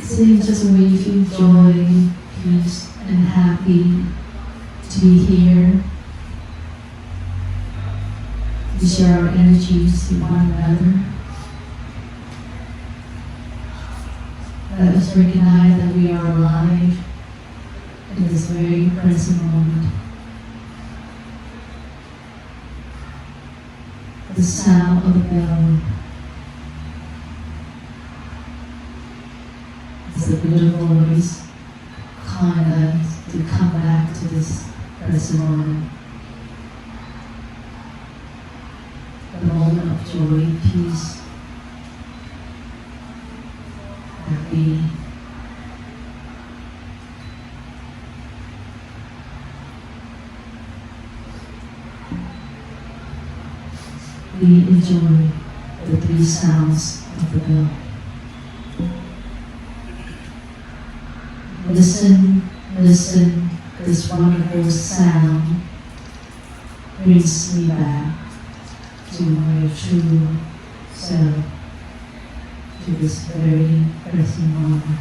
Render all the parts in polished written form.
sitting just where you feel joy, peace, and happy to be here, to share our energies with one another. Let us recognize that we are alive in this very present moment. The sound of the bell is a beautiful voice calling us to come back to this present moment. The moment of joy, peace, happy. We enjoy the three sounds of the bell. Listen, listen, this wonderful sound brings me back to my true self, to this very present moment.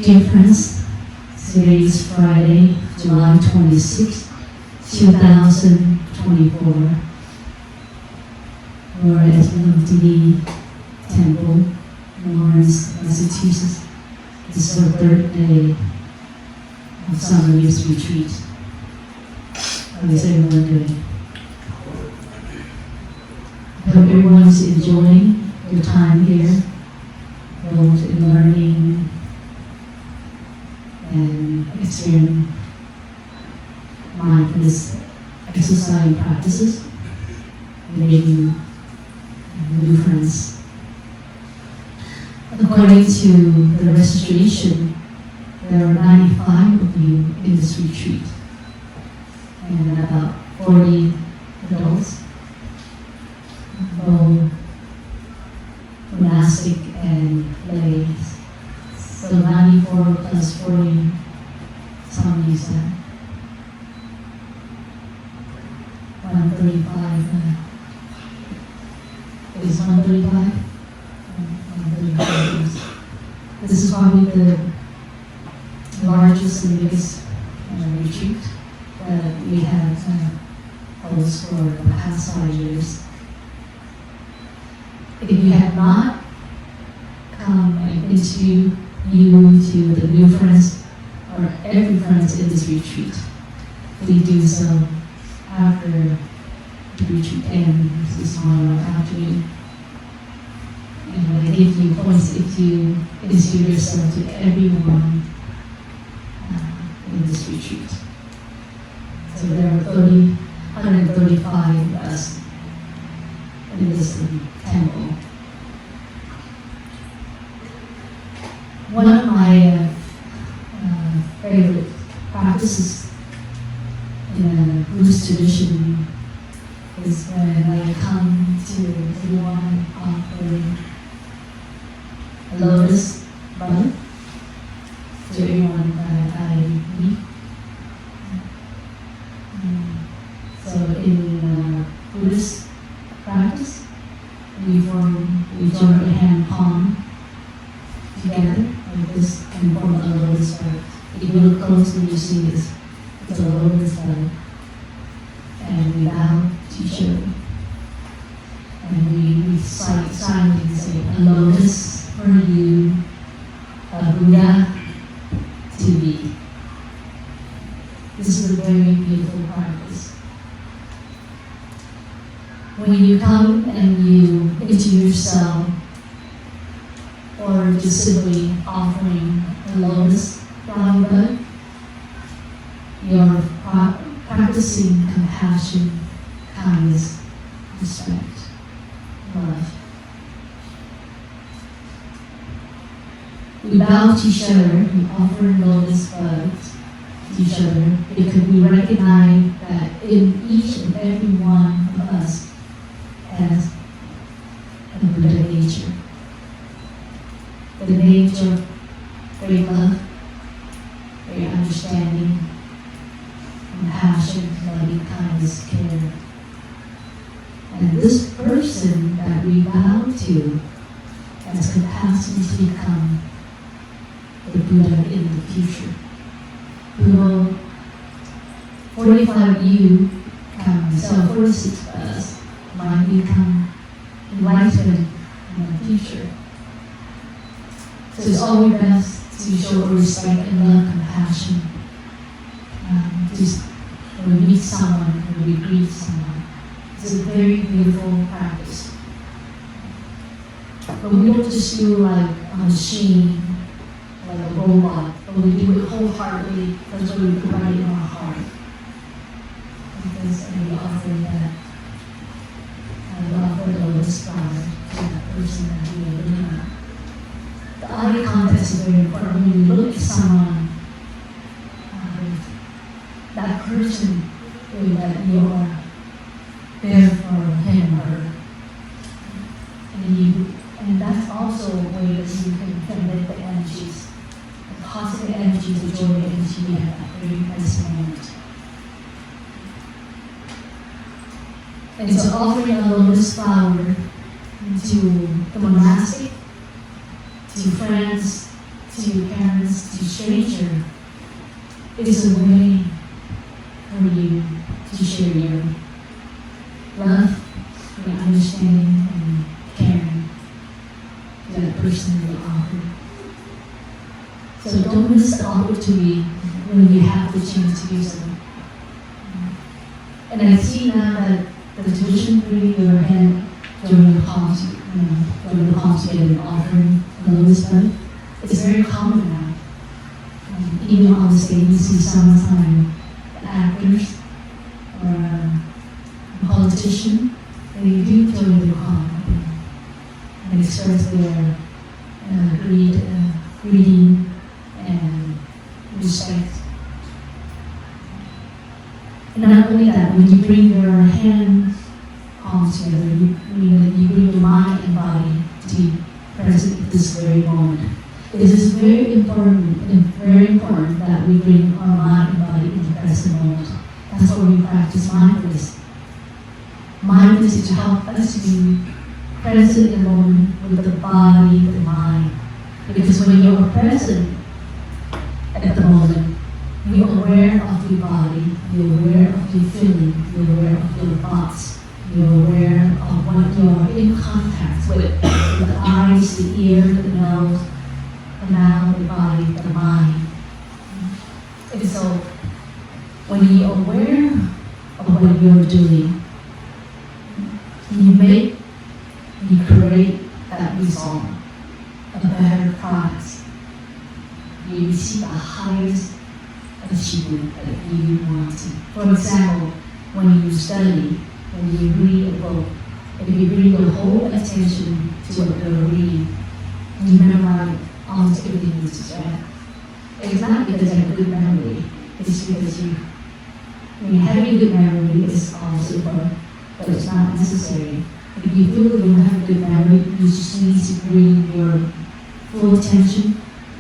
Dear friends, today is Friday, July 26, 2024. We're at Lumbini Temple, Lawrence, Massachusetts. This is our third day of Summer Youth Retreat. How is everyone doing? I hope everyone's enjoying your time here, both in learning and experience mindfulness exercise practices, making new friends. According to the registration, there are 95 of you in this retreat, and about 40 adults, both monastic and lays. So 94 plus 40, somebody said. 135. Is 135? 135. This is probably the largest and biggest retreat that we have hosted for the past 5 years. If you have not come and introduce you to the new friends or every friends in this retreat, please do so after the retreat ends this tomorrow afternoon. And I give you points if you introduce yourself to everyone in this retreat. So there are 135 of us in this temple. One of my favorite practices in a Buddhist tradition is when I come to everyone offering a lotus bud to everyone that I meet. So in Buddhist practice, we join our hand palm together like this and form a lotus bud. If you look closely, you see it's a lotus bud. And we bow to each other. And we recite silently say, a lotus for you, a Buddha to be. This is a very beautiful practice. When you come and you introduce yourself, or just simply offering a lotus flower bud, your practice practicing compassion, kindness, respect, love. We bow to each other, we offer lotus buds to each other because we recognize that in each and every one of us has a Buddha nature. The nature of great love, great understanding, compassion, loving kindness, care. And this person that we bow to has capacity to become the Buddha in the future. We will 45 you so 46 of us might become enlightened in the future. So it's always best to show respect and love, compassion. Just when we meet someone, when we greet someone. It's a very beautiful practice. But we don't just do like a machine, like a robot, but we do it wholeheartedly because we put it in our heart. Because we offer that, we offer the lotus flower to that person that we are looking at. The eye contact is very important. When you look at someone, that person that you are there for him or her. And that's also a way that you can connect the energies, the positive energy, the joy energy you have at very present moment. And so offering a lotus flower to the monastic, to friends, to parents, to stranger, is a way for you to share your love, your understanding, and caring to that person that you offer. So don't miss the opportunity when you have the chance to do so. And I see now that the tradition bring your hand during the palms, during the palms together and offering the lotus bud. It's very common now. Even on the stage, you see sometimes the actors or a politician, they do join the palm and express their greeting and respect. And not only that, when you bring your hands palms together, you bring your mind and body to be present at this very moment. It is very important that we bring our mind and body in the present moment. That's why we practice mindfulness. Mindfulness is to help us to be present in the moment with the body, the mind. Because when you are present at the moment, you're aware of your body, you're aware of your feeling, you're aware of your thoughts, you're aware of what you are in contact with the eyes, the ear, the nose, the mouth, the body, the mind. And so, when you're aware of what you're doing, you create that result, a better product. You receive the highest achievement that you want to. For example, when you study, when you read a book, if you bring your whole attention to what you're reading, you memorize almost everything you read. It's not because you have good memory, it's because having a good memory is also important, but it's not necessary. If you feel that you don't have good memory, you just need to bring your full attention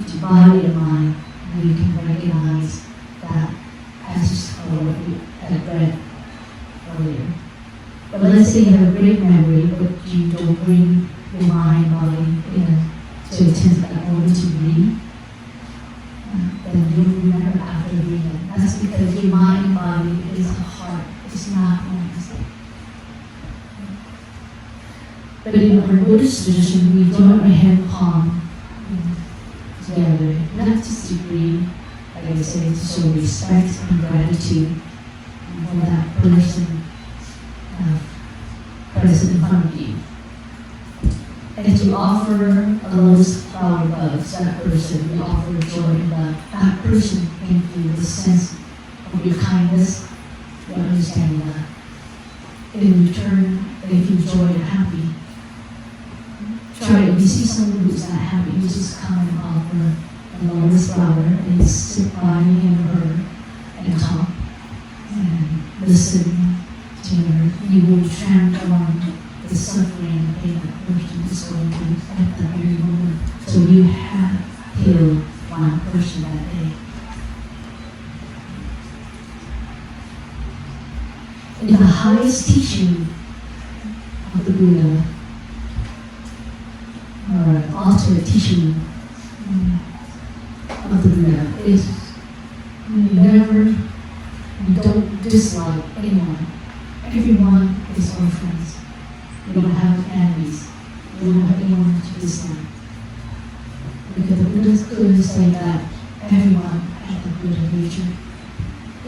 to your body and mind, and you can recognize that passage of what you had read earlier. But let's say you have a great memory, but you don't bring your mind and body to attend that moment to read, then you'll remember after reading. That's because your mind and body is a heart, it's not one. But in our Buddhist tradition, we join our hand palm together, not just to breathe, like I say, to show respect and gratitude for that person present in front of you. And to offer a lotus flower bud to that person, we offer joy and love. That person can feel the sense of your kindness, your in return, they feel joy and happy. Try it. If you see someone who's not happy, you just come and offer a lotus flower and sit by him or her and talk and listen to her. You will transform the suffering and pain that person is going through at that very moment. So you have healed one person that day. In the highest teaching of the Buddha, or ultimate teaching of the Buddha, is you don't dislike anyone. Everyone is our friends. You don't have enemies. You don't have anyone to dislike. Because the Buddha's clearly saying that everyone has a Buddha nature.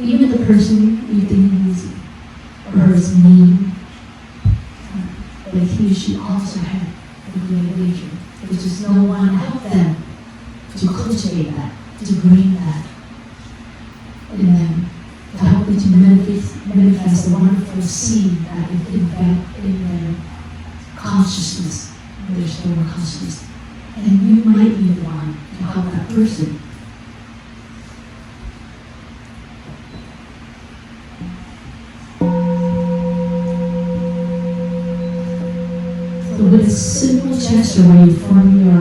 Even the person you think is or is mean, but he should also have a Buddha nature. There's just no one help them to cultivate that, to bring that in them, to help them to manifest a wonderful seed that is embedded in their consciousness, their soul consciousness. And you might be the one to help that person. So with a simple gesture where you form your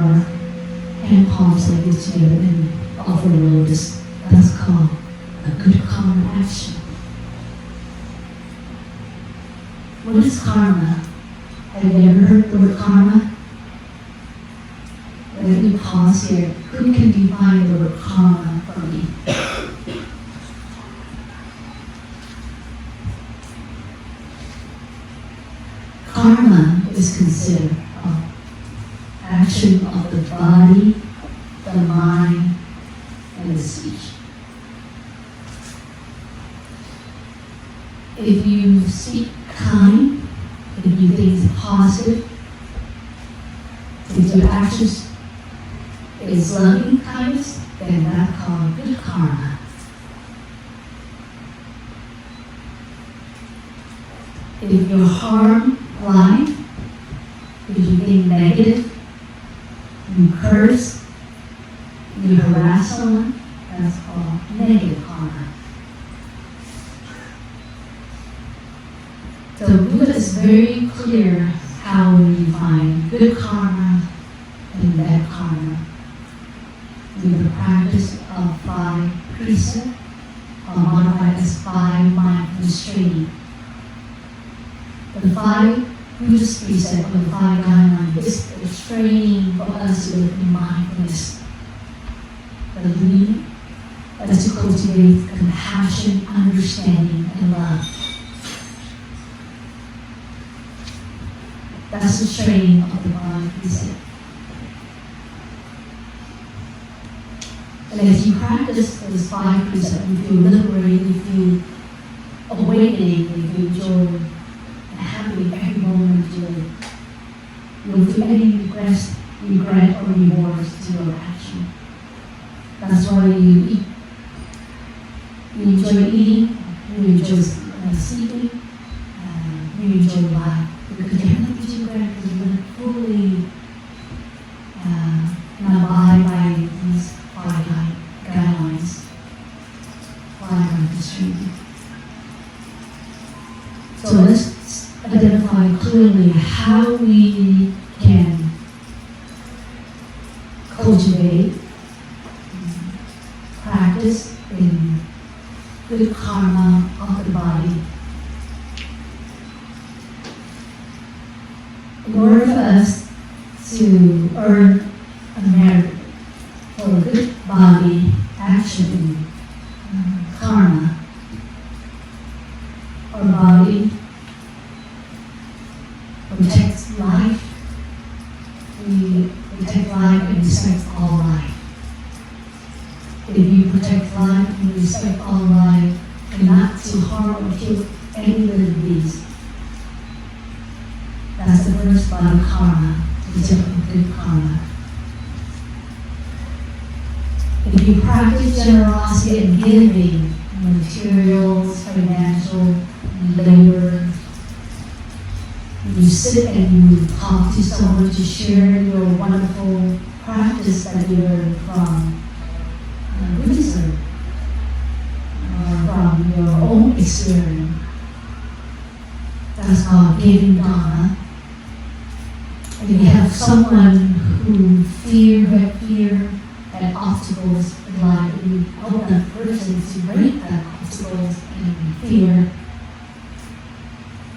hand palms like this together and offer a lotus, that's called a good karma action. What is karma? Have you ever heard the word karma? Let me pause here. Who can define the word karma for me? Karma is considered an action of the body, the mind, and the speech. If you speak kind, if you think it's positive, if your actions is loving kindness, then that's called good karma. If you harm life, if you think negative, you curse, you harass someone, that's called negative karma. So Buddha is very clear how we define good karma and bad karma with the practice of 5 precepts, modified as 5 mindfulness training. The 5 Buddhist precepts or the 5 guidelines is a training for us to live in mindfulness. The lead is to cultivate compassion, understanding, and love. That's the training of the 5 precepts. And as you practice those 5 precepts, you feel liberated, you feel awakening, you feel joy, and happy every moment you live. You don't feel any regret or remorse to your action. That's why you eat. You enjoy eating, you enjoy sleeping, you enjoy life. Because you have nothing to regret, because you're going to fully abide by these 5 guidelines, 5 training. So let's identify clearly how we can cultivate, practice in good karma of the body. In order for us to earn a merit for a good body action, karma, our body protects life. We protect life and respect all life. If you protect life and respect all life, and not to harm or kill any living beings, that's the first body karma, which is good karma. If you practice generosity and giving, materials, financial, labor, sit and you talk to someone to share your wonderful practice that you learned from Buddhism or from your own experience. That's called giving Dharma. And you have someone who have fear and obstacles in life, and you help that person to break that obstacles and fear.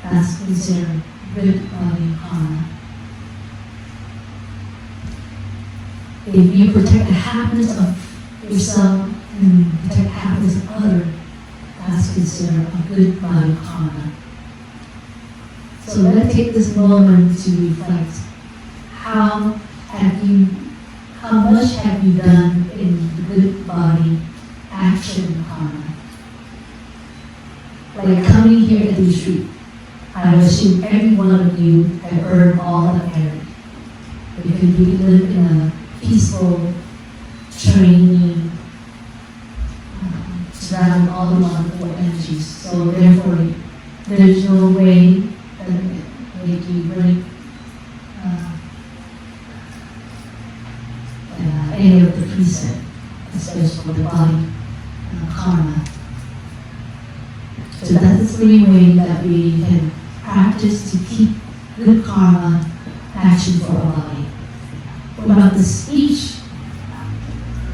That's considered good body karma. If you protect the happiness of yourself and protect the happiness of others, that's considered a good body karma. So let's take this moment to reflect. How much have you done in the good body action karma? Like coming here at the retreat, I assume every one of you have earned all the merit. Because you live in a peaceful, training, surrounded all the wonderful energies. So therefore, there's no way that make you break any of the precepts, especially for the body karma. So that's the three ways that we can practice to keep good karma action for our body. What about the speech?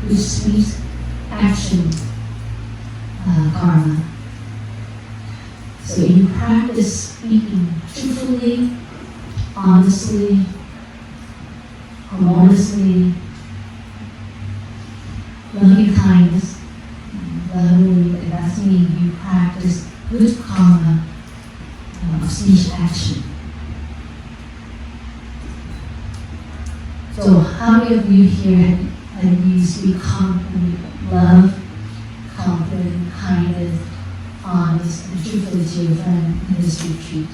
The speech action karma. So you practice speaking truthfully, honestly, harmoniously, loving kindness, and that's means you practice good karma of speech action. So how many of you here have you speak confidently, love, confident, kindness, honest, and truthfully to your friend in this retreat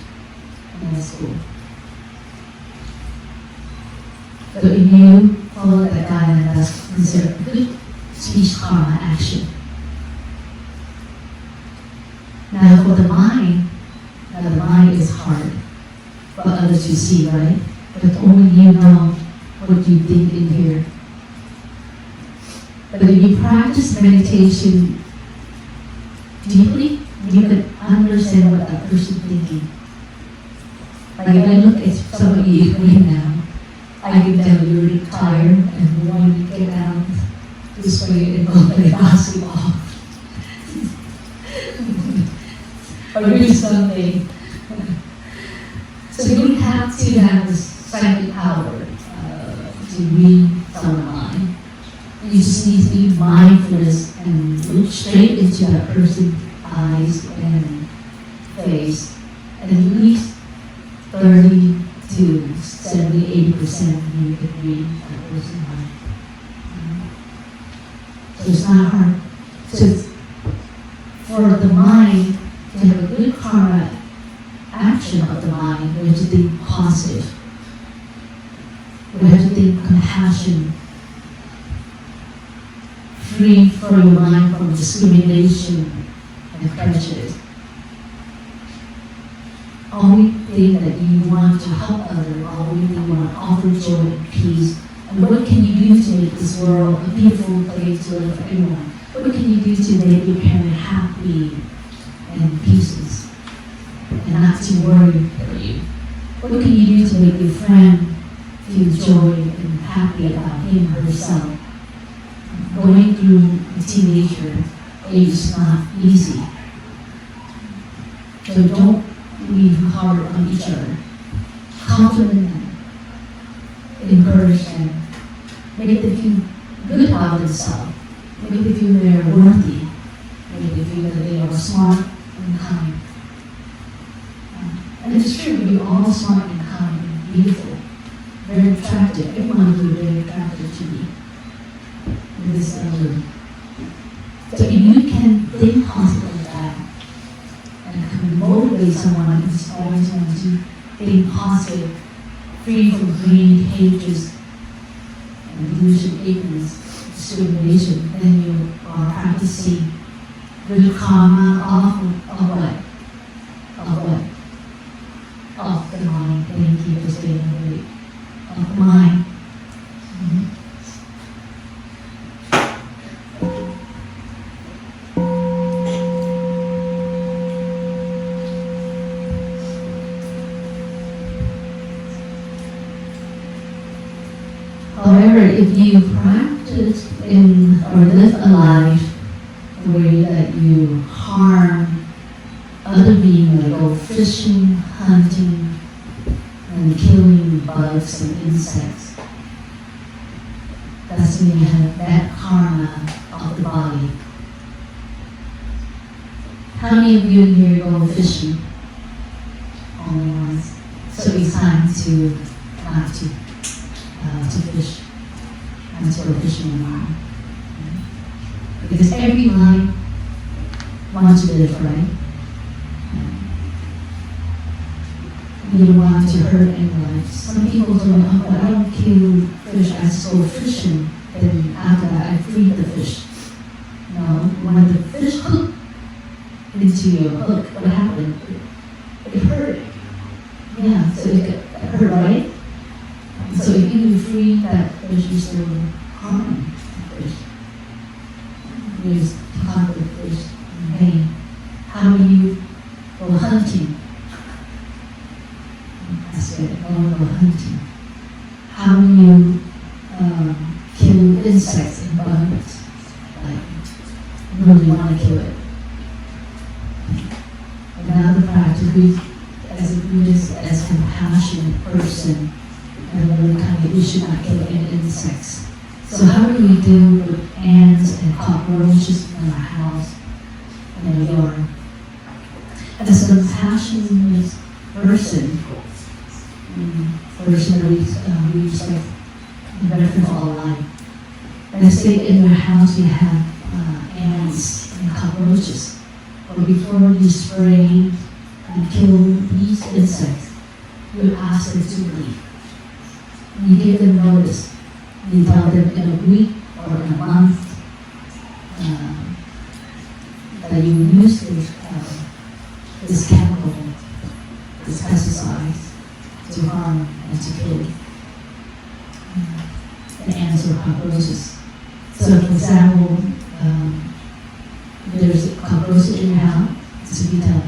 in school? So if you follow that guideline, that's considered good speech karma action. Now for the mind is hard for others to see, right? But only you know what you think in here. But if you practice meditation deeply, you can understand what that person is thinking. Like if I look at some of you right now, I can tell you're really tired and you want to get out this way and go play basketball. Or do something. So you have to have this psychic power to read someone's mind. You just need to be mindfulness and look straight into that person's eyes and face. And at least 30 to 70, 80% you can read that person's mind. So it's not hard. So for the mind to have a good karma action of the mind, we have to think positive. We have to think compassion, free from your mind from discrimination and prejudice. Only thing that you want to help others, only thing you want to offer joy and peace. And what can you do to make this world a beautiful place to live for everyone? What can you do to make your parent happy and peace and not to worry for you? What can you do to make your friend feel joy and happy about him or herself? Going through a teenager age is not easy. So don't leave hard on each other. Compliment them, encourage them, make them feel good about themselves, make them feel they are worthy, make them feel that they are smart and kind. And it's true, you're all smart and kind and beautiful, very attractive. Everyone of you is very attractive to me in this room. So if you can think positive like that, and can motivate someone who's always wanting to think positive, free from greed, hatred, and delusion, ignorance, discrimination, then you are practicing good karma of what? Of what? Of the mind. state of mind. However, if you practice or live a life where that you harm other beings, like go fishing, hunting, and killing bugs and insects, that's when you have bad karma of the body. How many of you here go fishing? Only once. So it's time to not to fish, and to go fishing anymore. Because every life wants to live, right? You don't want to hurt any life. Some people don't know, but I don't kill fish, I just go fishing. Then after that, I feed the fish. No, when the fish hook into your hook, what happened? It hurt. Yeah, so it hurt, right? So if you free that fish, you still harm the fish. You just harm the fish. Hey, how do you go hunting? That's it, go hunting. How do you kill insects and bugs? Like, you really want to kill it. Another practice, as a Buddhist, as a compassionate person, and you should not kill any insects. So how do we deal with ants and cockroaches in our house, in our yard? As a compassionate person, we respect the benefit of all life. Let's say in your house you have ants and cockroaches, but before you spray and kill these insects, you ask them to leave. You give them notice. You tell them in a week or in a month that you use this chemical, this pesticides to harm and to kill the ants or cockroaches. So, for example, there's a cockroach in your house, so you tell,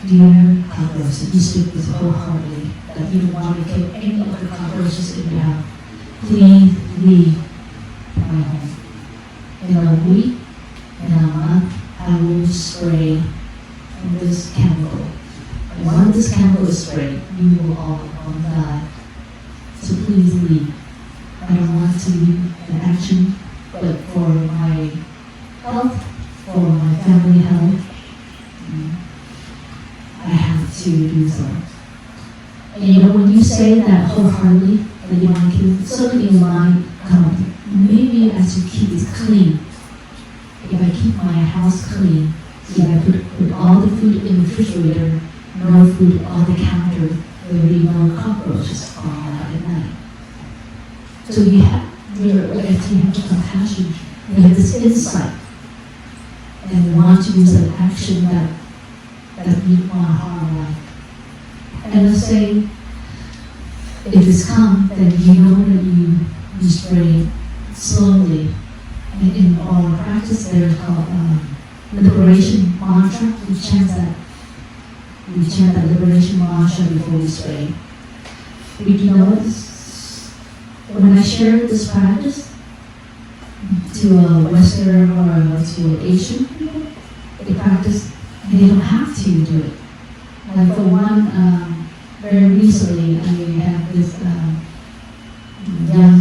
dear cockroaches, you speak with wholeheartedly that you don't want to kill any of the cockroaches in your house. Please leave my home. In a week, in a month, I will spray this chemical. And once this chemical is sprayed, you will all die. So please leave. I don't want to leave in action, but for my health, for my family health, I have to do so. And when you say that wholeheartedly, that you want to keep, certainly your mind come up. Maybe I should keep it clean. If I keep my house clean, if I put all the food in the refrigerator, no food on the counter, there will be no cockroaches falling out at night. So you have the compassion, you have this insight, and you want to use an action that you want to harm life. And let's say, if it's come, then you know that you spray slowly. And in our practice, there's called liberation mantra. We chant that liberation mantra before we spray. We notice when I share this practice to a Western or to an Asian people, they practice, and they don't have to do it. Like for one, very recently, I have this young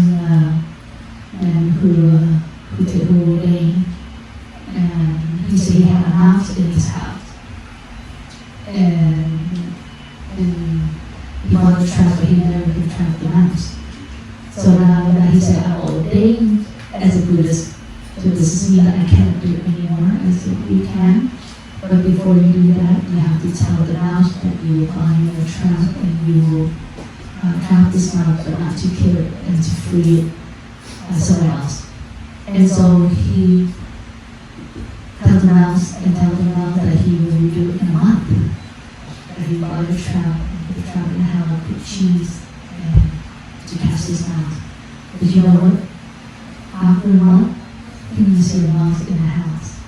man who did ordain, and he said he had a mouse in his house, and he bought a trap, but he never could trap the mouse. So now that he said, I ordained as a Buddhist, so this is me that I can't do it anymore. I said, you can. But before you do that, you have to tell the mouse that you will find a trap and you will trap this mouse, but not to kill it and to free it somewhere else. And so he told the mouse that he will do it in a month. That he bought a trap, and the trap and how to put cheese and to cast his mouth. But you know what? After a month, he didn't see the mouse in the house.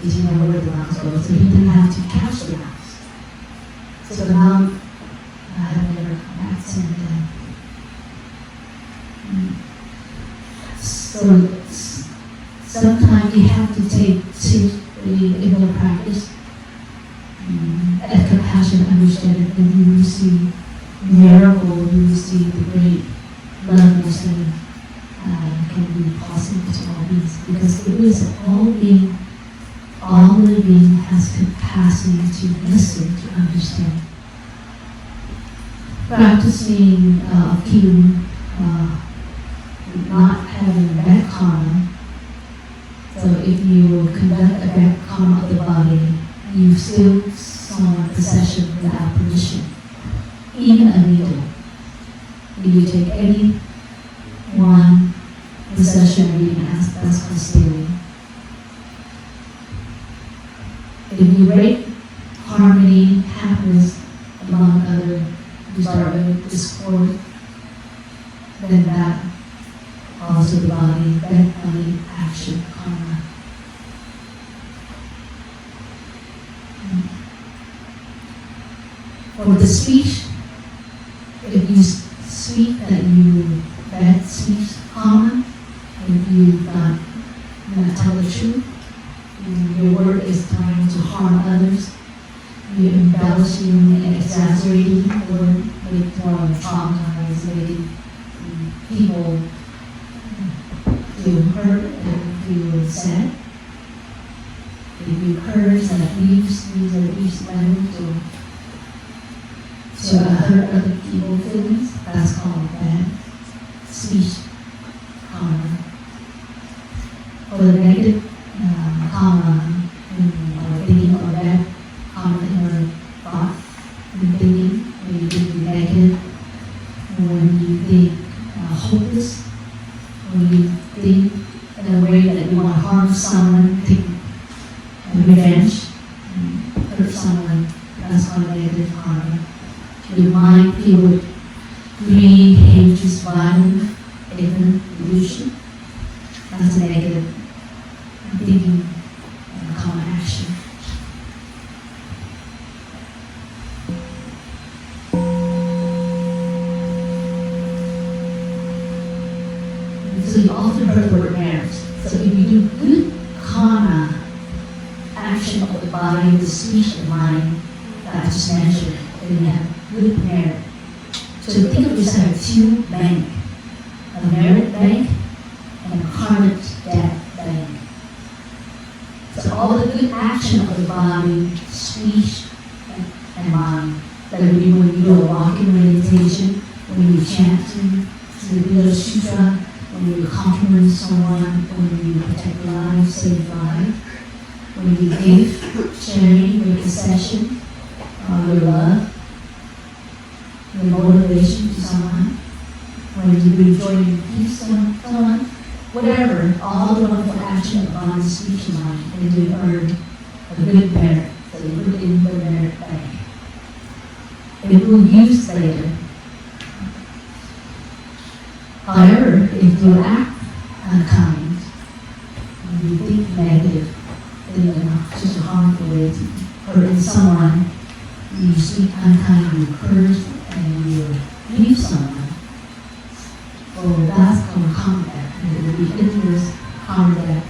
He didn't know where the mouse goes, so he didn't have to catch the mouse. So the mouse have never come back since then. So sometimes you have to take seriously in your practice and compassion, understanding, and you will see miracle, you will see the great levels that can be possible to all beings. Because it is all living has capacity to listen, to understand. Practicing keeping not having bad karma. So if you conduct a bad karma of the body, you still saw possession without permission. Even a needle. If you take any one possession reading, that's called stealing. If you break harmony, happiness among other discord, then that also the body, that body action, karma. For the speech, if you speak that you bad speech, karma, if you not tell the truth, your word is trying to harm others, you're embellishing and exaggerating, or make more traumatized, making people feel hurt and feel sad. If you curse and abuse language, or hurt other people's feelings, that's called bad speech karma. Or the negative karma, or thinking or bad karma in your thought, in thinking, when you think negative, when you think hopeless, when you think in a way that you want to harm someone, take revenge, hurt someone, that's called negative karma. Your mind filled with greed, hatred, violence, ignorance, illusion. That's a negative thinking and karma action. So you often heard the word merit. So if you do good karma action of the body, the speech, and mind that I just mentioned, then you have good merit. So think of yourself as two banks, a merit bank and a karmic debt bank. So all the good action of the body, speech, and mind that we do when you do a walking meditation, when you chant the Buddha Sutra, when you compliment someone, when you protect life, save life, when you give, sharing your possession, your love, your motivation to someone, when you bring joy and peace to someone, whatever, all the wonderful action of body, speech, and mind, and you earn a good merit, so you put it in the merit bank. It will use later. However, if you act unkind, and you think negative, in such a harmful way, hurting someone, you speak unkind, you curse, and you leave someone, well, that's called combat. It will be interest combat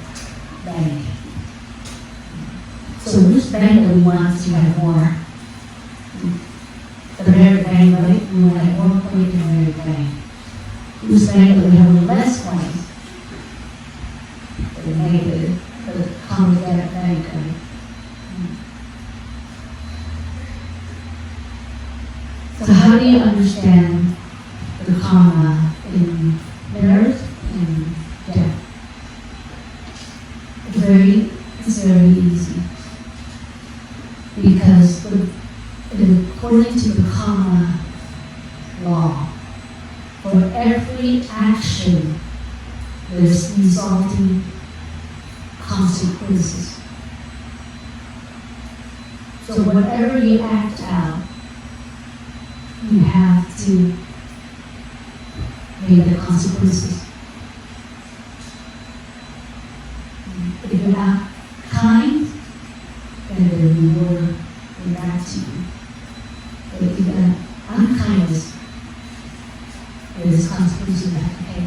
bank. So which bank do we want to have more? The merit bank, right? We want to have more point in the merit bank. Whose bank do we have less points? The negative, the combat bank, right? So how do you understand the karma in merit and death? It's very easy. Because according to the karma law, for every action, there's resulting consequences. So whatever you act out, you have to pay the consequences. If you're not kind, then the reward will back to you. But if you've got unkindness, there is consequences you have to pay.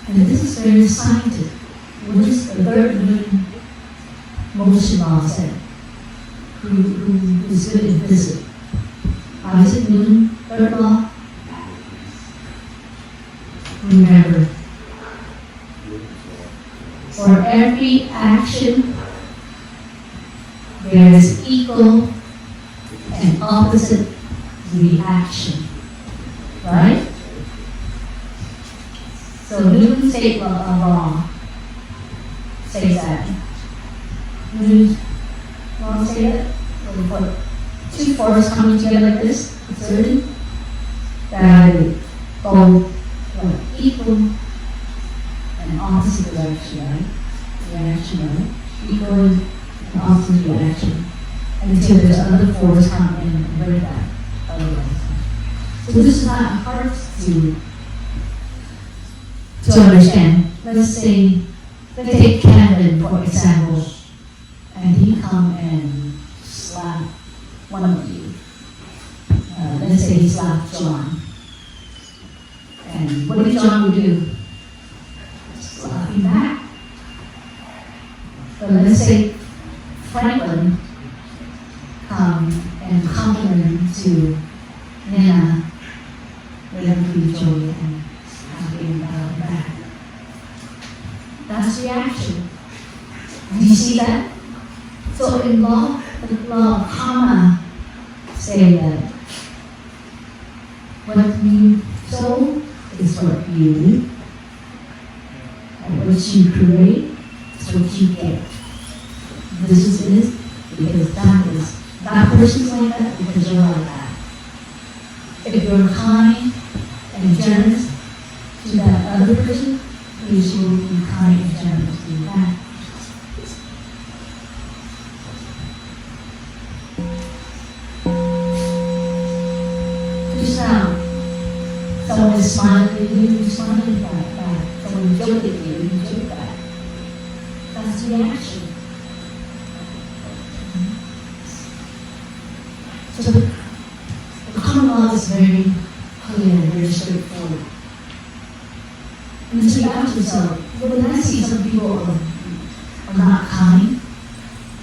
And this is very scientific. What is the third moon motion law said? Who is good in physics? Isaac Newton, third law. Remember, for every action, there is equal and opposite reaction. Right? So Newton's state law says that. Newton's law say that? When you put two forces coming together like this, it's certain that it go equal and opposite direction, right? Reaction, right? Equal and opposite reaction. Until there's another force come in and break that otherwise. So this is not hard to understand. Let's take Camden for example, and he come and slap one of you. Let's say he slapped John. And what did John do? Slap him back. But let's say Franklin come and compliment to Nana, whatever you enjoy, and slap him back. That's reaction. Do you see that? So in the law of karma say that what you sow is what you reap, and what you create is what you get. This is it because that person's like that because you're like that. If you're kind and generous to that other person, please will be kind and generous to you back. Just now, someone is smiling at you, you smile back. Someone joked at you, you joke back. That's the reaction. So the common law is very clear, very straightforward. And so you ask yourself, when I see some people are not kind,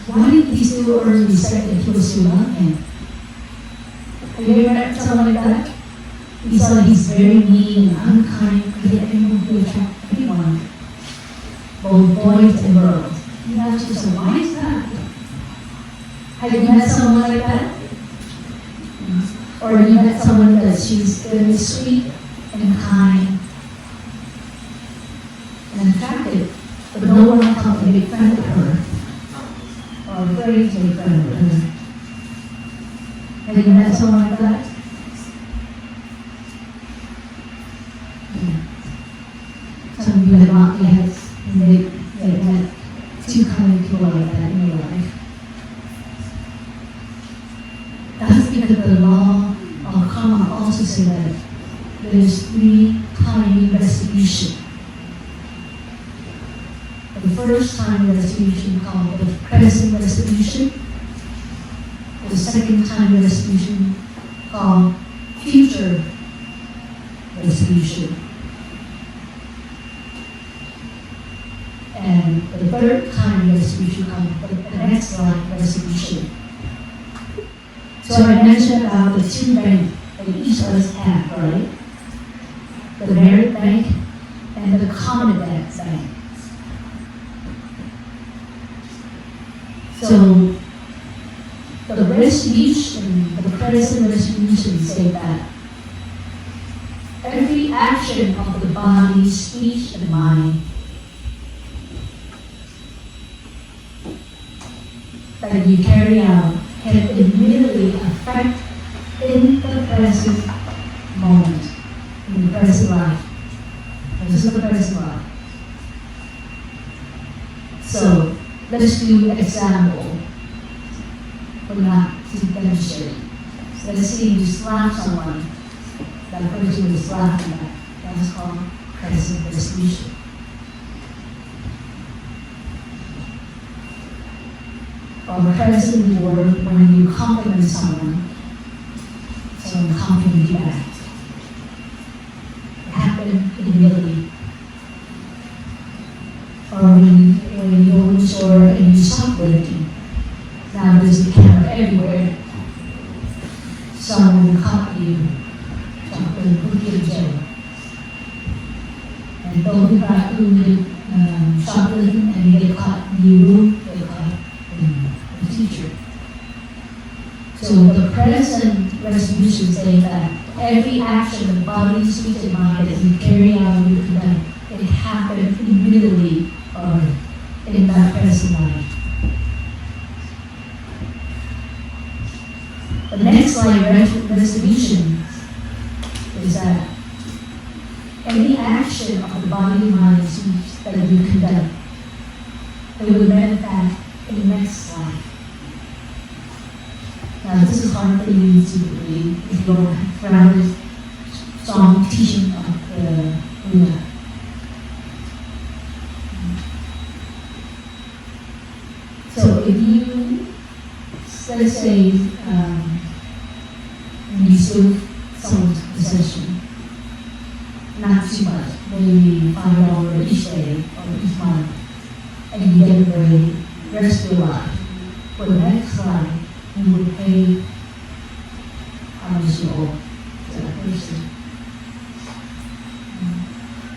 why did he still earn respect and people still love him? Have you ever met someone like that? He's very mean and unkind, but yet everyone will attract everyone, both boys and girls. You ask yourself, why is that? Have you met someone like that? Or you met someone that she's very sweet and kind and attractive, but no one will come and make friends with her, or afraid to make friends with her. Have you met someone like that? Yeah. Some of you have not yet met two kind of people like that in your life. That's because the law of karma also says that there's three kind of restitution. The first kind of restitution called the present restitution. The second kind of restitution called future restitution. And the third kind of restitution called the next life restitution. So I mentioned about the two banks that each of us have, right? The merit bank and the common bank. So the restitution, the present restitution say that every action of the body, speech, and mind that you carry out can immediately affect in the present moment, in the present life. This is the present life. So let's do an example, but not to demonstrate. So let's say you slap someone that person was laughing at. That's called present restitution. Or present reward when you compliment someone compliment you back. It happened immediately. Or when you go in the store and you stop working. Now there's a camera everywhere. Someone will copy you. Someone will put you in jail. And those who did shoplifting and get caught, you get caught in the future. So the present restitution says that every action of body, speech, and mind that you carry out, you conduct, it happened immediately or in that present life. The next slide, restitution, is that any action of the body, mind, and speech that you conduct, it will manifest in the next life. Now, this is hard for you to believe if you don't have a strong teaching of the Buddha. So if you, let's say, you steal someone's possession, not too much, maybe $5 each day or each month, and you get away, rest of your life. For the next life, you would pay how much you owe to that person.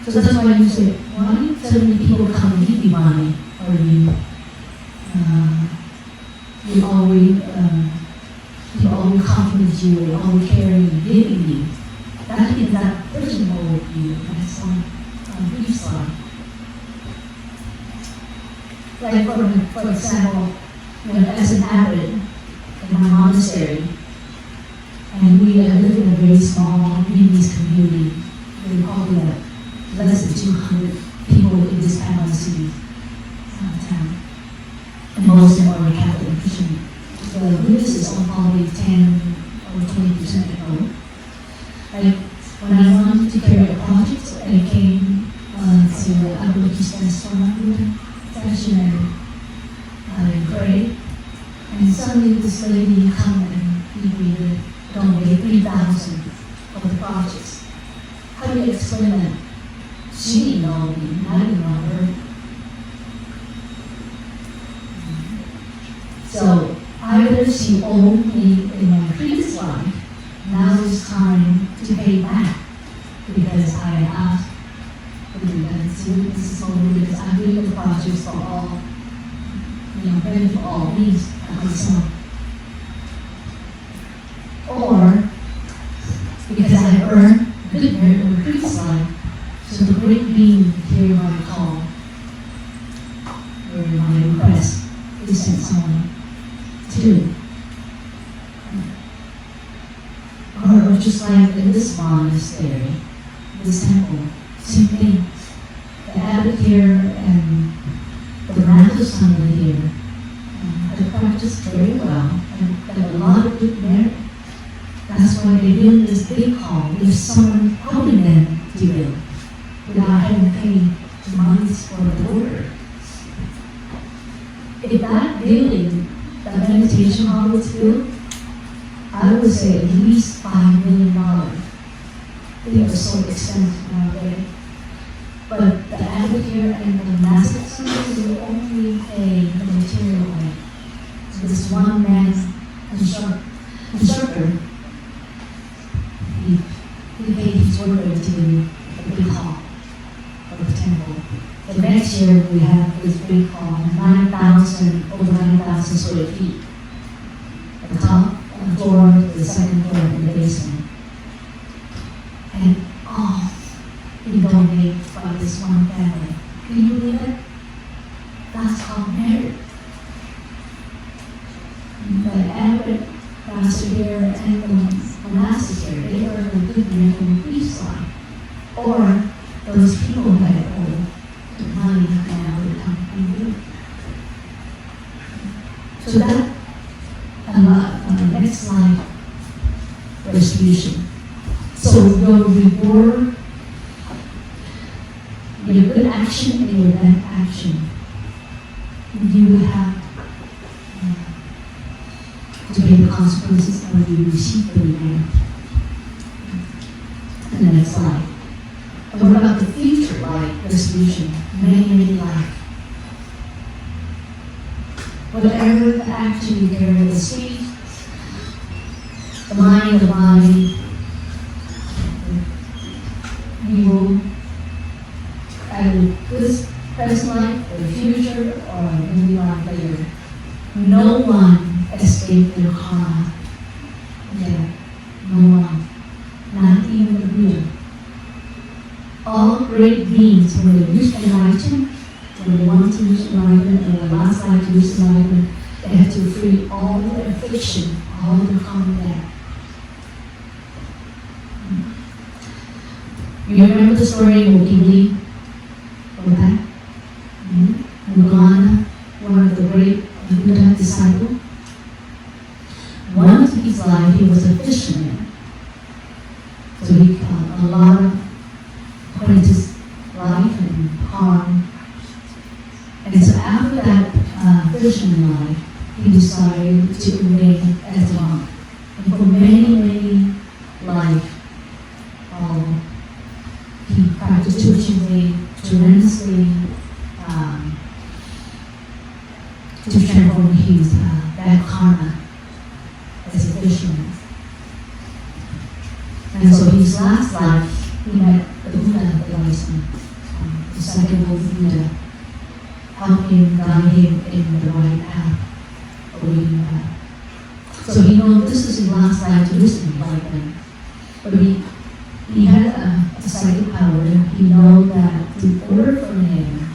So that's why you say, why suddenly people come and give you money, or you always compliment you, or always caring and giving you. That means that person owed you. That's on each side. Like for example, as an abbot in my monastery, and we live in a very small Buddhist community. We probably have less than 200 people in this kind of city town. And most of them are Catholic and Christian. The Buddhists are probably 10 or 20% at home. Like when I wanted to carry a project, I came to a Buddhist restaurant session and I prayed. And suddenly this lady come and give me the donate 3,000 of the projects. How do you explain that? She didn't know me, I didn't know her. So either she owed me in my previous life, now it's time to pay back because I asked for the benefit. This is only because I'm doing the projects for all, benefit for all needs myself. Or because I earned good merit in the previous life, so the great being hear my call or my request to send someone to. Or just like in this monastery, this temple, same thing. The abbot here and the Venerable Sangha here had practiced very well and had a lot of good merit. That's why they build this big hall with someone helping them to build without having to pay the monies for the order. If that building, that meditation hall was built, I would say at least $5 million. They are so expensive nowadays. But the abbot here and the master service will only pay the material way. So this one man constructor, he paid his worker to the big hall of the temple. The next year we have this big hall, over 9,000 square feet. The top floor, the second floor, and the basement. And we donate by this one family. Can you believe it? That's called merit. The abbot, pastor here, and the monastery, they earn a good merit from the priest's life. Or those people that owe the money now they come and do. So that, on the next slide, restitution. So your reward, your good action and your bad action, you will have to pay the consequences when you receive the reward in the next life. And what about the future life resolution? Many life. Whatever the action you carry, the speech, the mind, the body, you will either this present life, or the future, or maybe life later. No one escaped their karma. Yeah, no one. Not even the Buddha. All great beings, when they reach enlightenment, when they want to reach enlightenment, and the last life to reach enlightenment, they have to free all the affliction, all the karma debt. You remember the story of Lumbini? That? Mugana, one of the great Buddha disciples. Once in his life, he was a fisherman. So he caught a lot of his life and harm. And so after that fisherman life, he decided to remain as a monk. And for many lives, he practiced tremendously to transform his bad karma as a fisherman. And so his last life, he met the Buddha, the second Buddha, helped him, guide him in the right path, a leading path. So he knows this is his last life to listen to enlightenment. But he had a psychic power. He knows that in order for him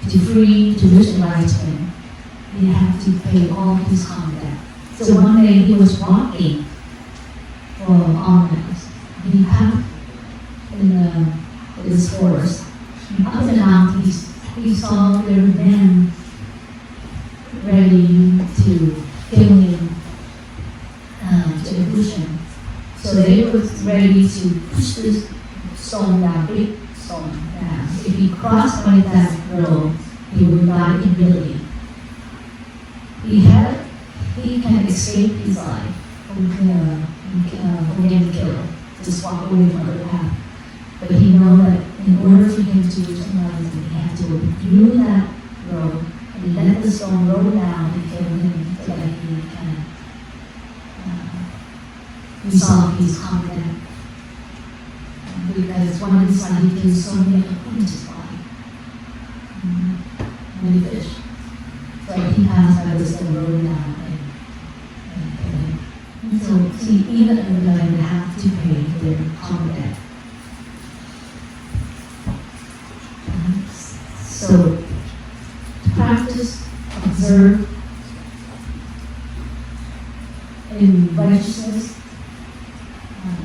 to free, to reach enlightenment, he had to pay all his karma debt. So one day he was walking for almonds. He passed in this forest. And up and down, he saw there were men ready to kill him, to ambush him. So they were ready to push this stone down, big stone down. If he crossed by that road, he would die immediately. He can escape his life from getting killed, just walk away from the path. But he knows that in order for him to reach enlightenment, he had to go through that road and let the stone roll down and kill him so that he can resolve his karma debt. Because one of his life, he killed so many in his body, many fish. So he passed by the stone rolling down and kill him. So see, even in life, they have to pay their karma debt. So, practice, observe in righteousness,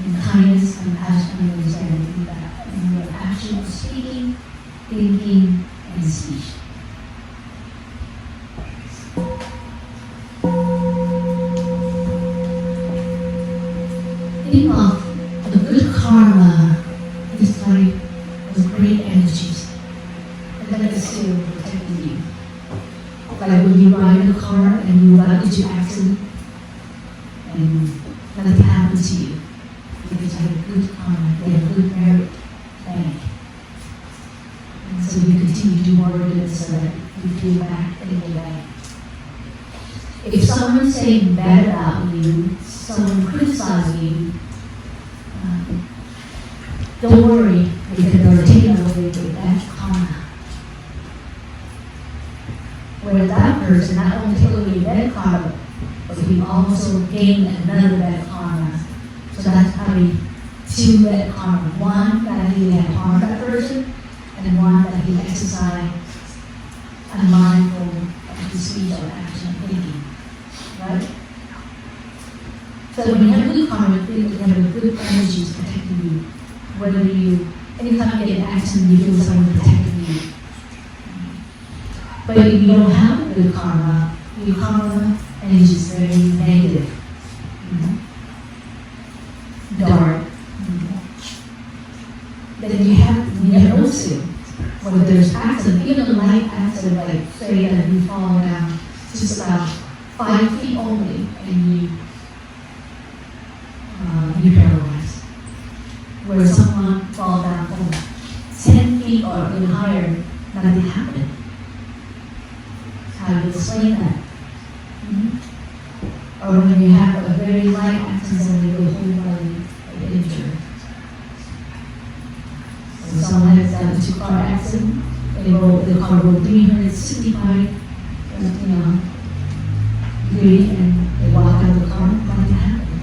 in kindness, compassion, and understanding that in your action of speaking, thinking, and speech. Think of the good karma is like the great energies. That is still protecting you. Like when you ride a car and you run into an accident and nothing happens to you because you have a good karma, you have a good merit bank. And so you continue to do more good so that you feel back in the bank. If someone's saying bad about you, someone criticizing you, don't worry because they're taking away with that karma. Where that person not only take away bad karma, but he also gain another bad karma. So that's probably two bad karma. One that he had harmed that person, and one that he exercised unmindful of his speech or action or thinking. Right? So when you have good karma, you have good energies protecting you. Whether you, anytime you get an accident, you feel someone protecting you. But if you don't have good karma, your karma energy is very negative, dark, supports you. When there's accident, even a light accident, like say that you fall down just about 5 feet only, and you paralyze. Where someone falls down from 10 feet or even higher, nothing happened. How do you explain that? Or when you have a very light accident, your whole body is injured. When someone has got into a car accident, the car rolled 365 degree, and they walk out of the car, nothing happened.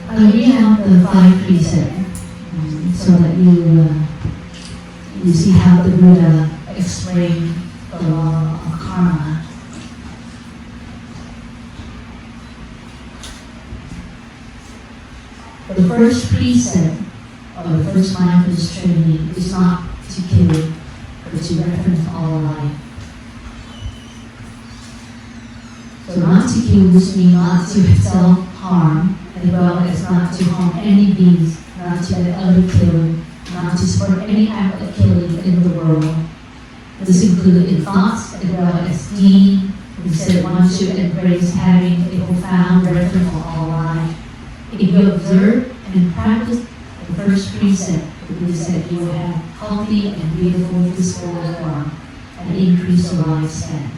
I'll read out the 5 precepts so that you see how the Buddha explained the law of karma. The first precept, or the first mindfulness training, is not to kill, but to reference all life. So not to kill means not to self-harm, as well as not to harm any beings, not to let others kill, not to support any act of killing in the world. This included in thoughts as well as deed. Instead, one should embrace having a profound reverence for all life. If you observe and practice the first precept, the Buddha said you will have healthy and beautiful physical form and increase your lifespan.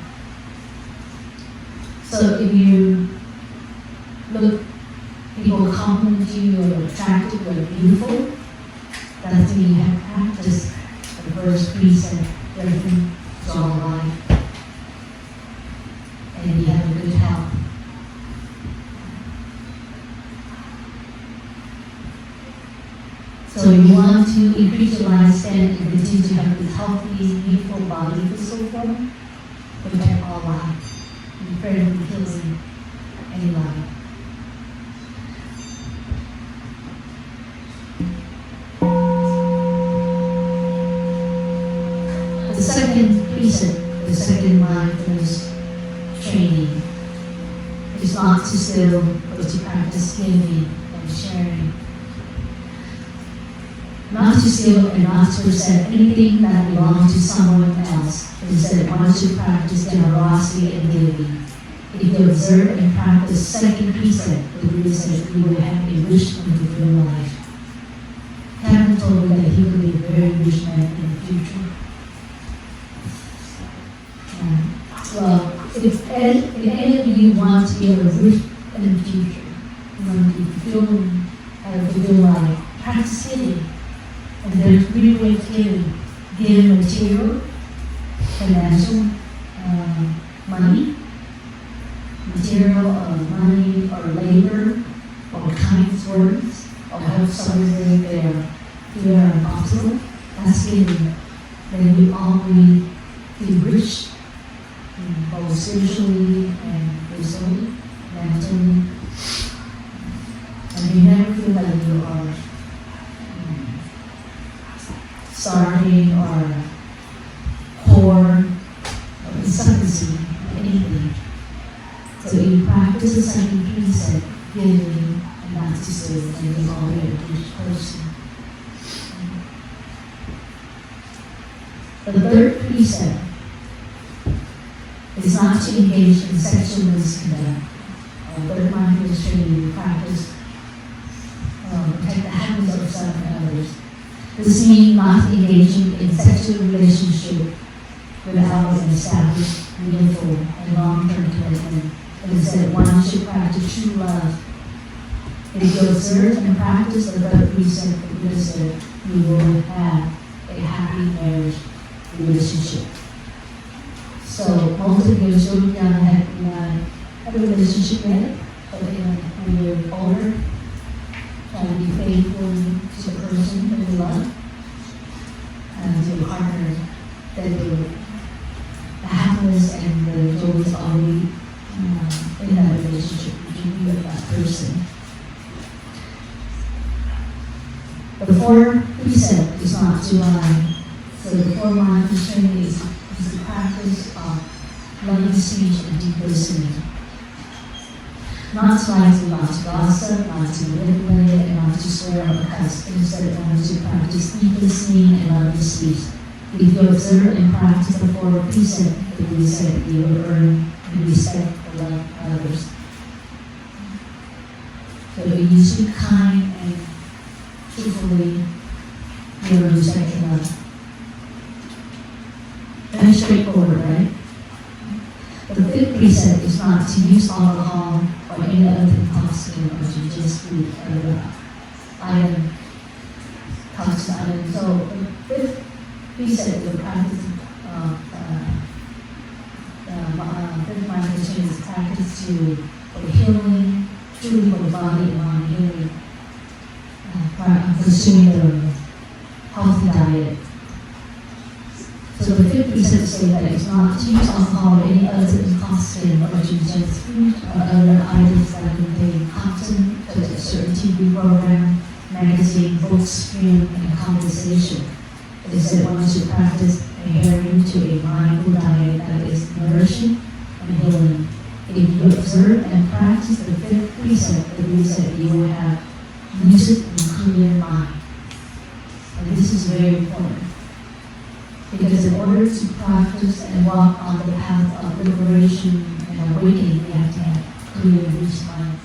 So if you look, people compliment you, you're attractive, you're beautiful, that's when you have practiced the first precept, reference to all life, and you have a good health. So if you want to increase your lifespan and continue to have this healthy, beautiful body, physical form, protect all life. Be prayerfully killing any life. The second precept, the second mindfulness training, is not to steal, but to practice giving and sharing. Not to steal and not to present anything that belongs to someone else. Instead, one should practice generosity and giving. If you observe and practice second precept, the Buddha said you will have a rich and fulfilling life. Kevin told me that he will be a very rich man in the future. Well, if any of you want to be a rich in the future, you want to have a fulfilling life, practice giving. And there's 3 ways of giving. Give material, financial, money, money or labor, or kind words, or help someone during their fear and obstacle. That's giving. Then we all will be rich, both spiritually and physically, mentally. And you never feel like you are starving or poor or insufficiency or anything. So you practice the second precept, giving and not to steal, and you're already a rich person. The third precept is not to engage in sexual misconduct. Third mindfulness training, you practice protect the happiness of self and others. This means not engaging in sexual relationship without an established, meaningful, and long-term commitment. Instead, one should practice true love. If you observe and practice the third precept of Buddha said, you will have a happy marriage relationship. So most of your children have a relationship yet, but when you're older, try to be faithful to the person that you love and to your partner, that the happiness and the joy is already in that relationship between you and that person. But the fourth precept is not to lie. So the fourth mindfulness training is the practice of loving speech and deep listening. Not to gossip, not to manipulate, and not to swear or cuss. Instead, want to practice deep listening and loving speech. If you observe and practice the four precepts, the Buddha said, you will earn and respect the love of others. So if you speak kind and truthfully, you will respect and love. Very straightforward, right? The fifth precept is not to use alcohol or any other intoxicant or to just food or item, toxic item. So the fifth precept of practice fifth meditation is practice for healing, truly for the body and mind healing, pursuing the healthy diet. So the fifth precept says that it's not to use alcohol or any other intoxicant or to ingest food or other items that contain content such as certain TV program, magazine, books, film, and conversation. They said one should practice adhering to a mindful diet that is nourishing and healing. If you observe and practice the fifth precept, the Buddha said you will have lucid and clear mind. And this is very important. Because in order to practice and walk on the path of liberation and awakening, we have to have clear and lucid mind.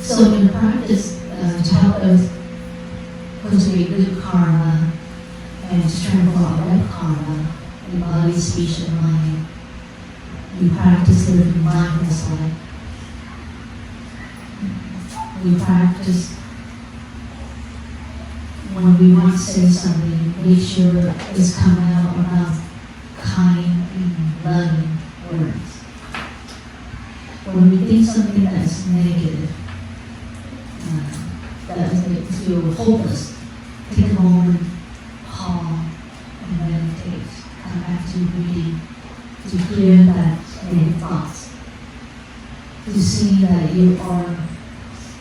So in practice, to help us cultivate good karma and to transform our bad karma in body, speech, and mind, we practice living mindfulness life. We practice when we want to say something, make sure it's coming out of our mouth kind and loving words. When we think something that's negative, that makes us feel hopeless, take a moment, pause, and meditate. Come back to breathing, to clear that negative thoughts, to see that you are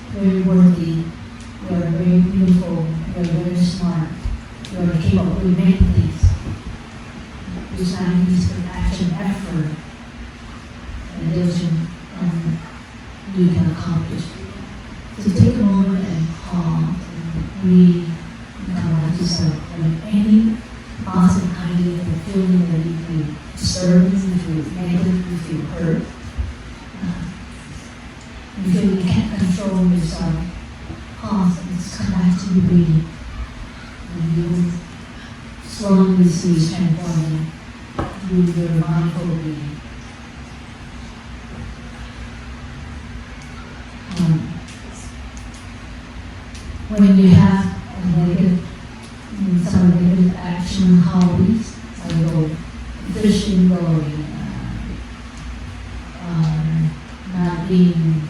very worthy, you are very beautiful, you are very smart, you are capable of many things. This time needs good action, effort, and diligence, and you can accomplish. So take a moment and pause and breathe and come back to yourself. When any positive idea or feeling that you feel disturbed, you feel negative, you feel hurt, you feel you can't control yourself, pause and just come back to your breathing. And you slowly see it transforming through your mindful breathing. When you have some negative action hobbies, like go fishing, going, not being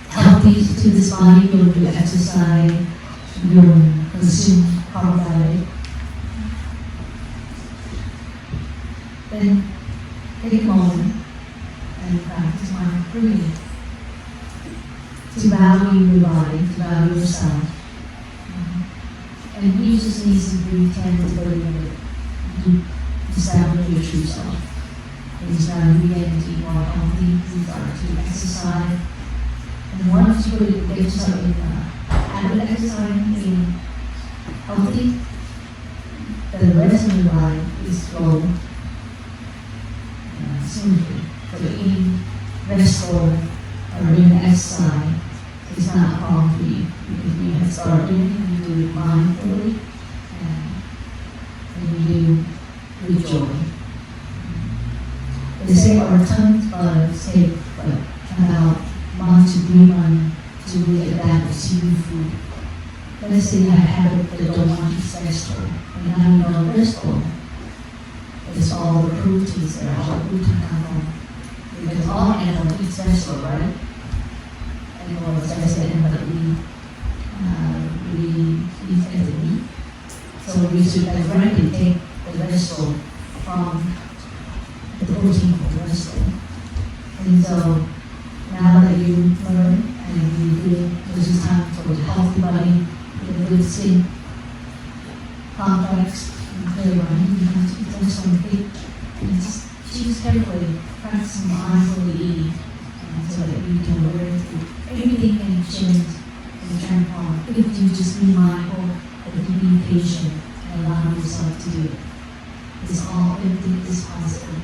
healthy to this body, you'll do exercise, you'll consume proper diet. Then take a moment and practice mindful breathing. To value your body, to value yourself. And you just need to breathe 10 to 30 minutes to establish your true self. These are to eat more healthy, these are to exercise. And once you get yourself in the habit of exercising, healthy, then the rest of your life is flow smoothly. So eating restful or doing exercise is not a problem for you because you have started doing it, you do it mindfully, and you do with joy. They say our tongues take about 1 to 3 months to really adapt to new food. Let's say you have a habit that don't want to eat vegetable, and now you know vegetable. It's all the proteins there, all the protein come from. Because all animals eat vegetable, right? Animals, as I said, but we eat as a meat. So we should directly take the vegetable from the protein from the vegetable. And so now that you learn and you feel this is time for the healthy body, the patient and allow yourself to do it. It's all everything is possible.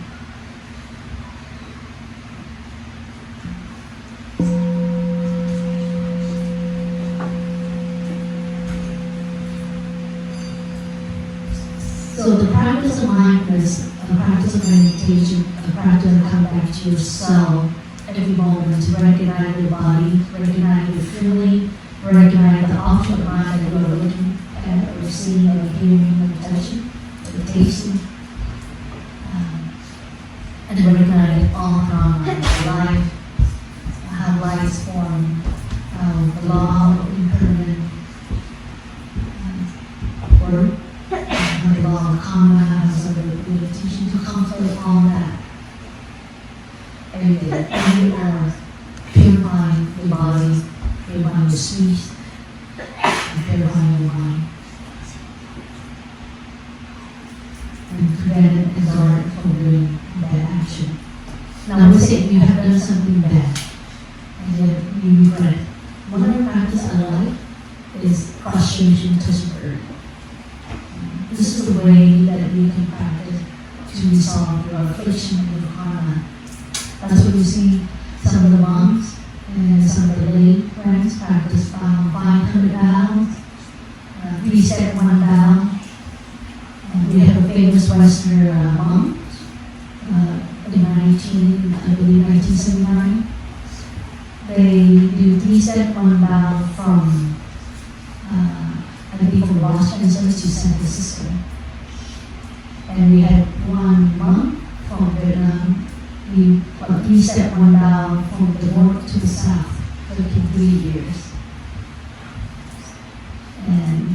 So the practice of mindfulness, a practice of meditation, a practice of coming back to yourself every moment, to recognize your body, recognize your feeling, recognize the object of mind that you are looking at, or seeing, or hearing, or touching, or tasting, and recognize all phenomena of life, how life is formed, how the law of impermanent work, the law of karma, has a good teaching to comfort all that. Every day, you are purifying your body, purifying your speech, and purifying your mind. And prevent and guard from doing bad action. Now let's say you have done something bad, and then you regret. One of the practices I like is prostration to earth. This is the way that you can practice to resolve your affliction and your karma. That's what you see some of the monks and some of the lay friends practice 500 vows, 3-step 1 vow. We have a famous Westerner monk in 1979. They do 3-step 1 vow from I think from Los Angeles to San Francisco. And we had one monk from Vietnam. We 3-step 1 vow from the north to the south for 3 years. And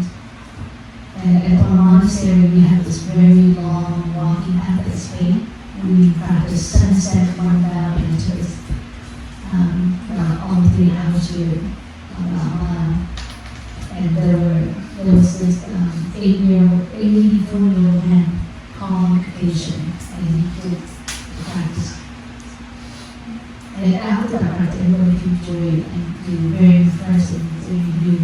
at our monastery, we have this very long walking path that's made. We practice 7-step 1 vow into it. All 3 hours here. And there was this 84-year-old man called patient, and he did the practice. And after that practice, everybody felt joy and be very impressed and very new.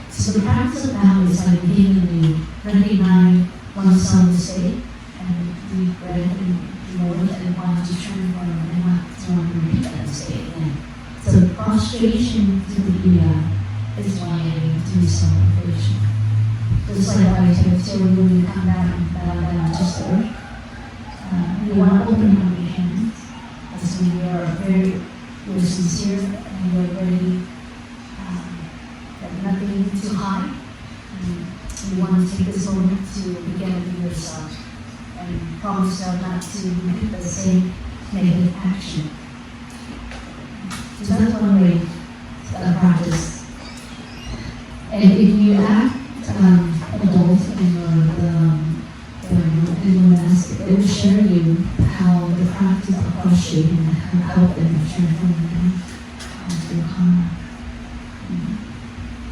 So the practice of vow is like beginning new, recognize oneself mistake, and deep breath and notice and want to turn from it and not to want to repeat that mistake again. So prostration to the Ida is why I do celebration. Just like I have told you when you come down and bow down to the earth, you want to open up your hands as when you're sincere and you're very, nothing too high. You want to take this moment to begin with yourself and promise yourself not to repeat the same negative action. So that's one way to practice. And if you ask adults in your mass, they will share you how the practice of prostration can help them transform their karma.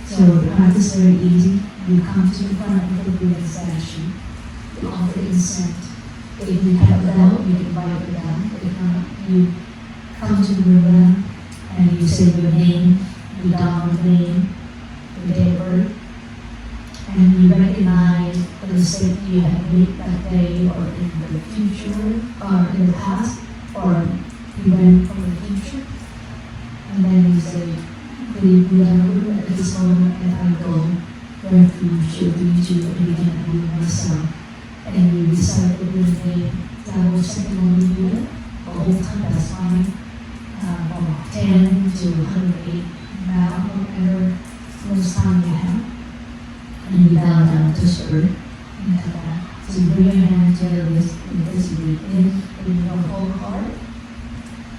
So the practice is very easy. You come to the front of the Buddha statue, you offer incense. If you have a bell, you can write it down. If not, you come to the Buddha and you say your name, your Dharma name, your day of birth, and you recognize the mistake you have made that day, or in the future, or in the past, or event from the future. And then you say, please, Venerable, at this moment that I go, refuge should be to begin anew myself. And you recite the Buddha name, that will second only Buddha, the whole time, that's fine, from 10 to 108, now, whatever most time you have. And you bow down to the earth, and come back. So you bring your hand together visibly in your whole heart.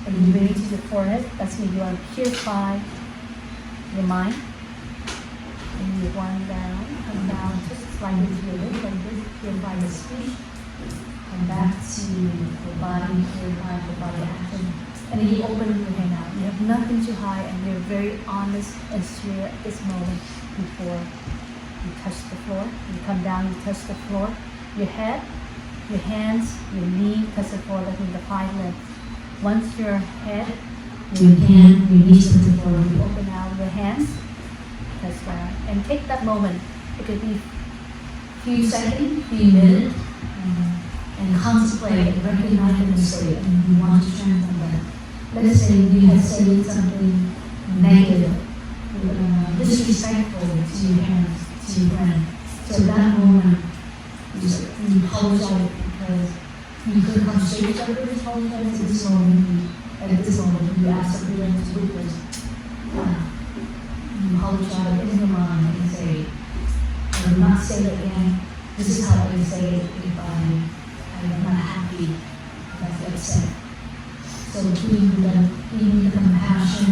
And you bring it to the forehead. That's when you want to purify your mind. And you wind down, come down, just slightly to your lips, like this, purify your speech. Come back to your body, purify your body action. And then you open your hand out. You have nothing to hide, and you're very honest and sincere at this moment before you touch the floor. You come down, you touch the floor. Your head, your hands, your knee touch the floor, like in the 5 limbs. Once your head, your hand, your knees touch the floor, you open out your hands, touch down. And take that moment. It could be few seconds, few minutes, and contemplate and recognize the mistake, and you want to transform that. Let's say you have said something negative, disrespectful to your parents, to your friend. So at that moment, you apologize because you could come straight to others, apologize at this moment. At this moment, you ask everyone to witness. You apologize in your mind and say, I will not say it again. This is how I would say it if I'm not happy, if I feel upset. So being the compassion,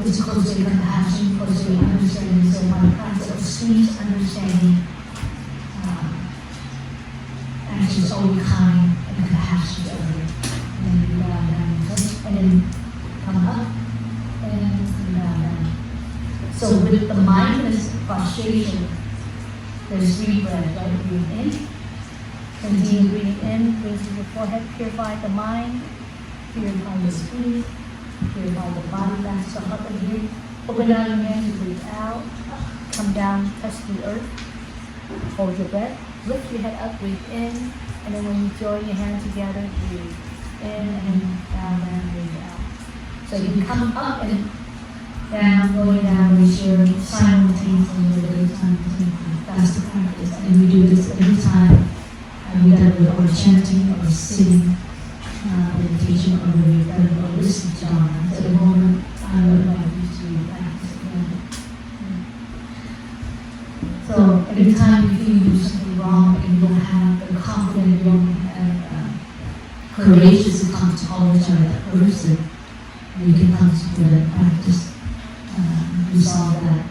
it's cultivating compassion, cultivating understanding. So my practice of sweet understanding, actually is always kind and compassionate to others. And then you bow down and then come up and bow down. So with the mindfulness prostration, there's 3 breaths, right? Breathe in. Continue breathing in, breathe through the forehead, purify the mind, purify the spirit, purify the body, that's the heart of you. Open out your hands, breathe out, come down, touch the earth, hold your breath, lift your head up, breathe in, and then when you join your hands together, breathe in and down and breathe out. So you can come up and down, going down, and sharing simultaneously. That's the practice, and we do this every time. We done with or chanting or sitting, meditation, or or listening to Dharma. So at the moment, I would like you to practice again. So every time you feel you do something wrong and you don't have the confidence, you don't have courageous to come to apologize to that person, you can come to the practice, resolve that.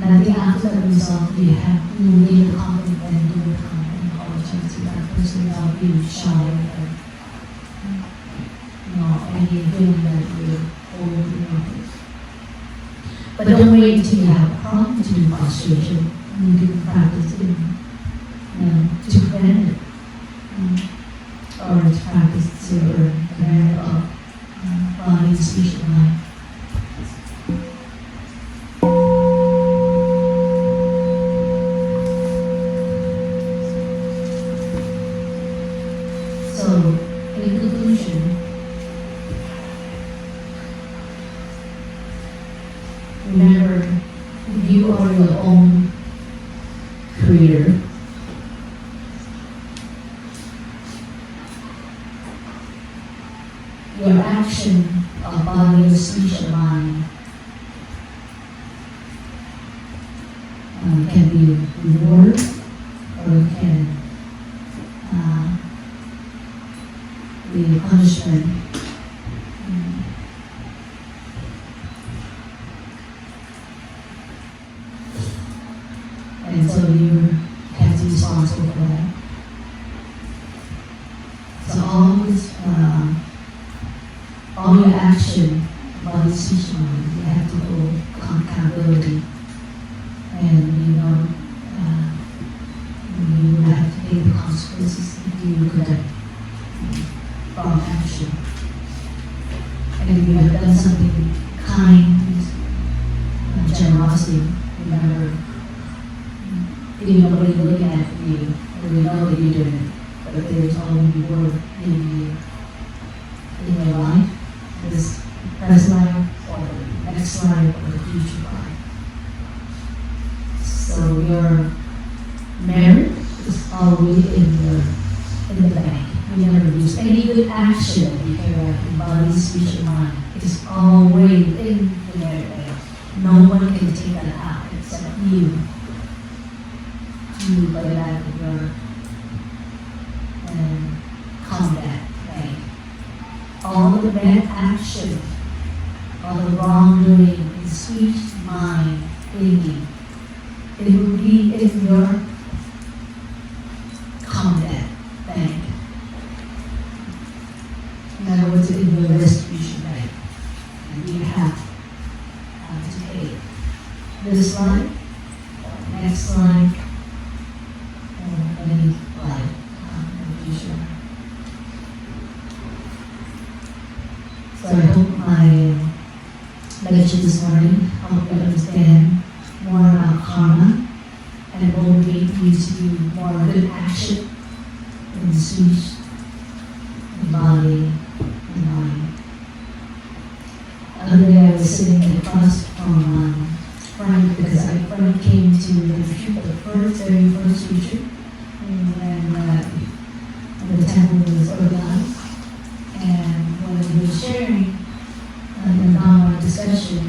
And I think after that resolve, you will gain the confidence and you will come and apologize to that person without being shy or any feeling that you're holding. But don't wait until you have a problem to do prostration. You can practice it to prevent it, or to practice to earn the merit of body, speech, and mind. So, in conclusion, remember, you are your own creator. Your action of body, or speech, or mind can be reward, or it can be a punishment. And so you have to be responsible for that. So all your action, body, speech, mind, you have to hold accountability. And you will have to pay the consequences if you commit wrong action. And if you have done something kind, generosity, remember, even nobody looking at you, or you know that you're doing it, but there's always reward in your life, this present life, or the next life, or the future life. So your merit is always in the bank. You never lose any good action that you carry out in body, speech, and mind. It is always in the merit bank. No one can take that out except you. You by that of your combat bank. All the bad action, all the wrongdoing in speech, mind, thinking, it will be in your combat bank. In other words, in your restitution bank. And you have to pay this life, next life, or any life in the future. So I hope my lecture this morning helped you understand more about karma and motivate was sitting in a class from Frank, because Frank came to the retreat, the very first retreat, when the temple was organized. And when we were sharing the Dharma discussion,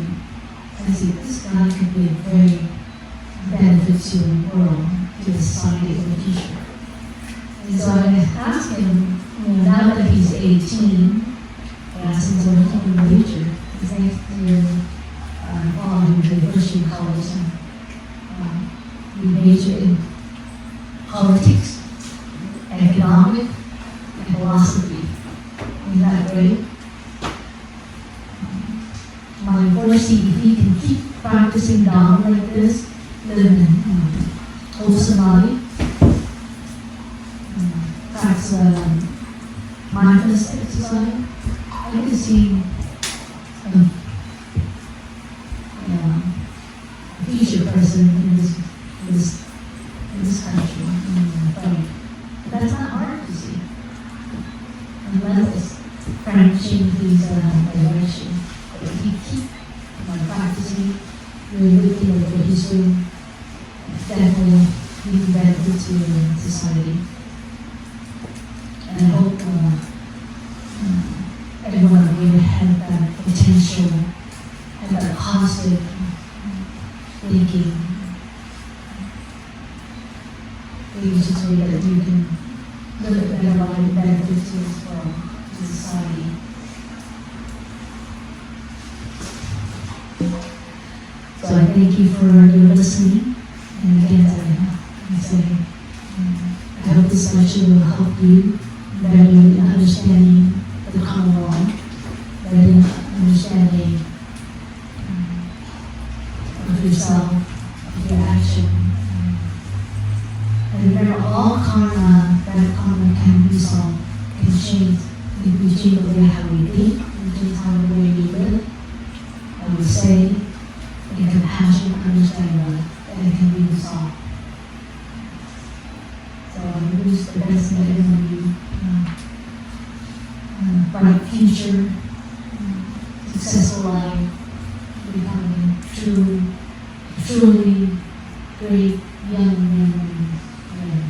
I said, this guy could be a very benefit to the world, to the society in the future. And so I asked him, now that he's 18, I asked him what he's going to major. His next year, while he was in first year college, he majored in politics, economic, and philosophy. Isn't that great? My foresee, if he can keep practicing Dharma like this, live in wholesome body, practice mindfulness exercise, I can see a future president in this country. But that's not hard to see. Unless Frank changes his direction. But if he keeps practicing, really looking at what he's doing, definitely be benefit to society. And I hope everyone will have that potential and that positive thinking. Which is way that you can live a better life and benefit to this world, to society. So I thank you for your listening. And again, I say, I hope this lecture will help you better in understanding the common law, better in understanding of yourself, of your action. And remember, all karma, that karma can be solved, can change. If we change the way how we think, we change how the way we live, how we say, and compassion, understand life, and it can be resolved. So I wish the best in everyone, bright future, successful life, becoming truly great young men and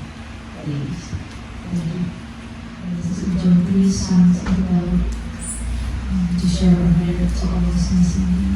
ladies. Thank you. Let's enjoy these sounds of love to share our merit to all those listening.